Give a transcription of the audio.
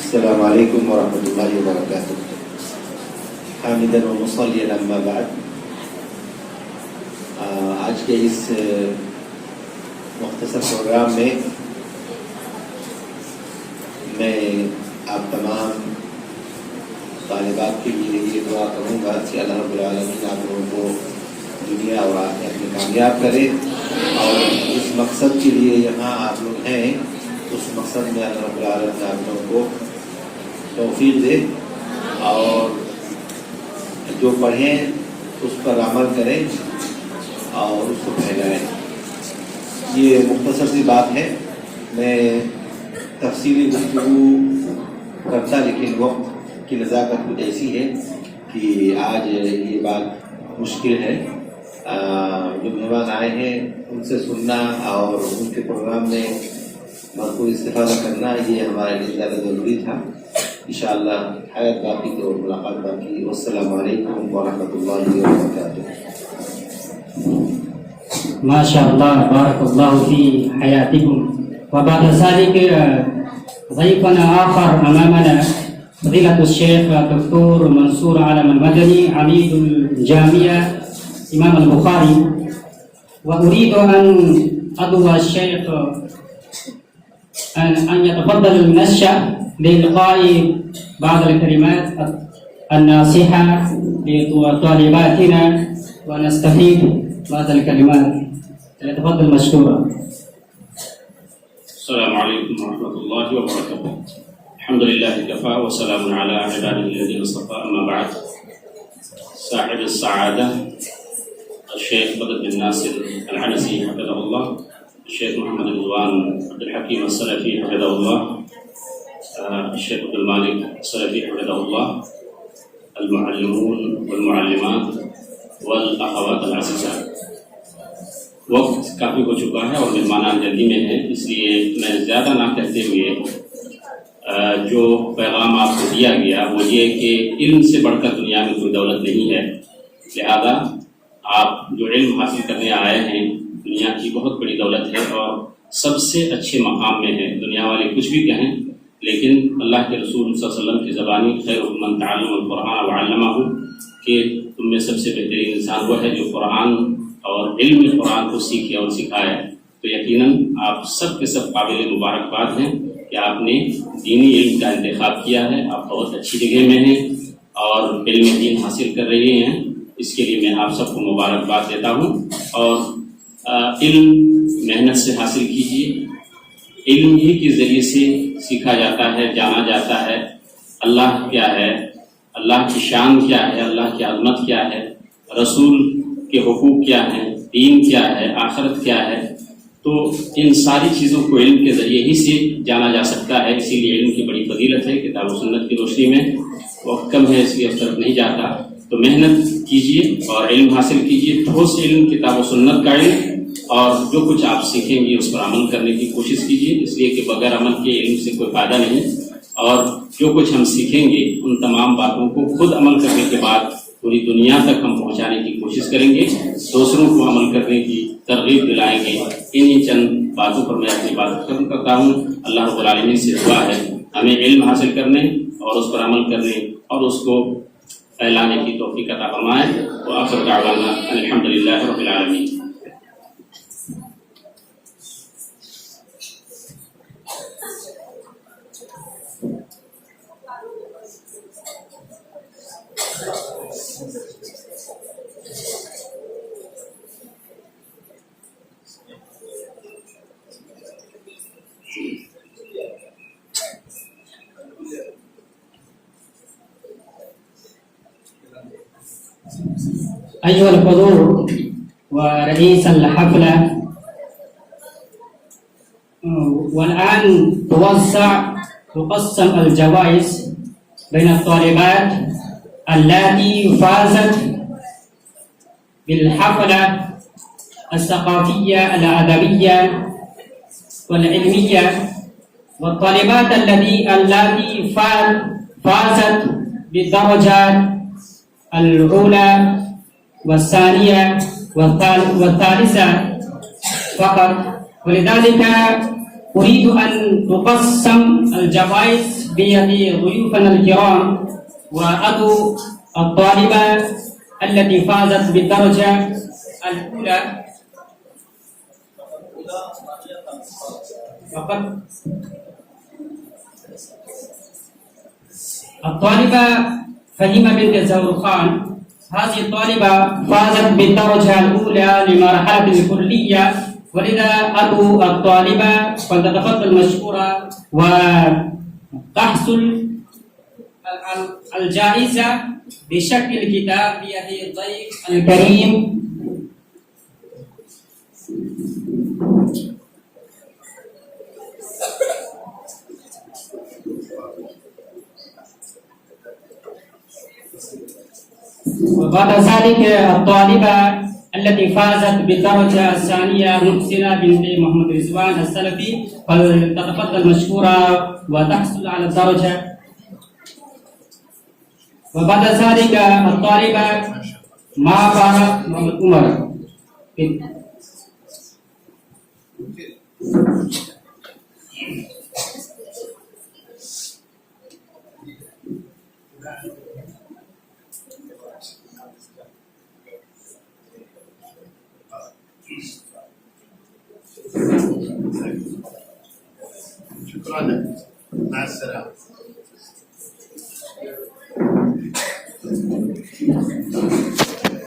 السلام علیکم ورحمۃ اللہ وبرکاتہ. حامداً و مصلیاً اما بعد. آج کے اس مختصر پروگرام میں میں آپ تمام طالبات کے لیے یہ دعا کروں گا کہ اللہ رب العالمین آپ لوگوں کو دنیا اور آخرت میں کامیاب کرے، اور اس مقصد کے لیے یہاں آپ لوگ ہیں اس مقصد میں اللہ رب العالمین آپ لوگوں کو توفیق دے، اور جو پڑھیں اس پر عمل کریں اور اس کو پھیلائیں. یہ مختصر سی بات ہے، میں تفصیلی گفتگو کرتا، لیکن وقت کی نزاکت کچھ ایسی ہے کہ آج یہ بات مشکل ہے. جو مہمان آئے ہیں ان سے سننا اور ان کے پروگرام میں بھرپور استفادہ کرنا یہ ہمارے لیے زیادہ ضروری تھا. انشاءاللہ حیات باقی تو ملاقات باقی. والسلام علیکم ورحمۃ اللہ وبرکاتہ. ما شاء اللہ بارک اللہ فی حیاتکم. وبعد ذلك ضيفنا آخر أمامنا فضيلة الشيخ الدكتور منصور علم المدني عميد الجامعة إمام البخاري. وأريد أن أدعو الشيخ أن يتفضل المنشأ لإلقاء بعض الكلمات الناصحة لطالباتنا ونستفيد بعض الكلمات. يتفضل مشكورا. السلام علیکم ورحمۃ اللہ وبرکاتہ. الحمد للہ کفا وسلام علی عباده الذین اصطفى. اما بعد. صاحب السعادہ الشیخ بدر بن ناصر العنسی حفظہ اللہ، الشیخ محمد رضوان عبد الحکیم السلفی حفظہ اللہ، الشیخ عبد المالک السلفی حفظہ اللہ، المعلمون والمعلمات والاخوات العزیزات. وقت کافی ہو چکا ہے اور مہمان جلدی میں ہیں، اس لیے میں زیادہ نہ کہتے ہوئے جو پیغام آپ کو دیا گیا وہ یہ کہ علم سے بڑھ کر دنیا میں کوئی دولت نہیں ہے. لہذا آپ جو علم حاصل کرنے آئے ہیں دنیا کی بہت بڑی دولت ہے اور سب سے اچھے مقام میں ہے. دنیا والے کچھ بھی کہیں، لیکن اللہ کے رسول صلی اللہ علیہ وسلم کی زبانی خیرکم من تعلم القرآن وعلمہ، کہ تم میں سب سے بہترین انسان وہ ہے جو قرآن اور علم قرآن کو سیکھے اور سکھائے. تو یقیناً آپ سب کے سب قابل مبارکباد ہیں کہ آپ نے دینی علم کا انتخاب کیا ہے. آپ بہت اچھی جگہ میں ہیں اور علم دین حاصل کر رہے ہیں، اس کے لیے میں آپ سب کو مبارکباد دیتا ہوں. اور علم محنت سے حاصل کیجیے. علم ہی کے ذریعے سے سیکھا جاتا ہے، جانا جاتا ہے اللہ کیا ہے، اللہ کی شان کیا ہے، اللہ کی عظمت کیا ہے، رسول کے حقوق کیا ہیں، دین کیا ہے، آخرت کیا ہے. تو ان ساری چیزوں کو علم کے ذریعے ہی سے جانا جا سکتا ہے. اسی لیے علم کی بڑی فضیلت ہے. کتاب و سنت کی روشنی میں وقت کم ہے اس لیے اس طرف نہیں جاتا. تو محنت کیجیے اور علم حاصل کیجیے، ٹھوس علم، کتاب و سنت کا علم، اور جو کچھ آپ سیکھیں گے اس پر عمل کرنے کی کوشش کیجیے، اس لیے کہ بغیر عمل کے علم سے کوئی فائدہ نہیں. اور جو کچھ ہم سیکھیں گے ان تمام باتوں کو خود عمل کرنے کے بعد پوری دنیا تک ہم پہنچانے کی کوشش کریں گے، دوسروں کو عمل کرنے کی ترغیب دلائیں گے. انہی چند باتوں پر میں اپنی بات ختم کرتا ہوں. اللہ رب العالمین سے دعا ہے ہمیں علم حاصل کرنے اور اس پر عمل کرنے اور اس کو پھیلانے کی توفیق عطا فرمائے. وآخر دعوانا الحمدللہ رب العالمین. أيها الحضور ورئيس الحفلة، والآن تقسم الجوائز بين الطالبات التي فازت بالحفلة الثقافية الأدبية والعلمية، والطالبات التي فازت بالدرجات الأولى والثانية والثالثة فقط. ولذلك أريد أن تقسم الجوائز بيد ضيوفنا الكرام وأدعو الطالبة التي فازت بالدرجة الأولى فقط. الطالبة فهيمة بنت زهور خان، هذه الطالبة فازت بالدرجة الأولى لمرحلة الكلية، ولذا أدعو الطالبة فلتتفضل مشكورة وتحصل الجائزة بشكل كتاب بيد الضيف الكريم. وبعد ذلك الطالبة التي فازت بالدرجة الثانية محسنة بنت محمد رضوان السلفي فلتتفضل مشكورة وتحصل على الدرجة. وبعد ذلك الطالبة معبر محمد عمر. شكرا. مع السلامة.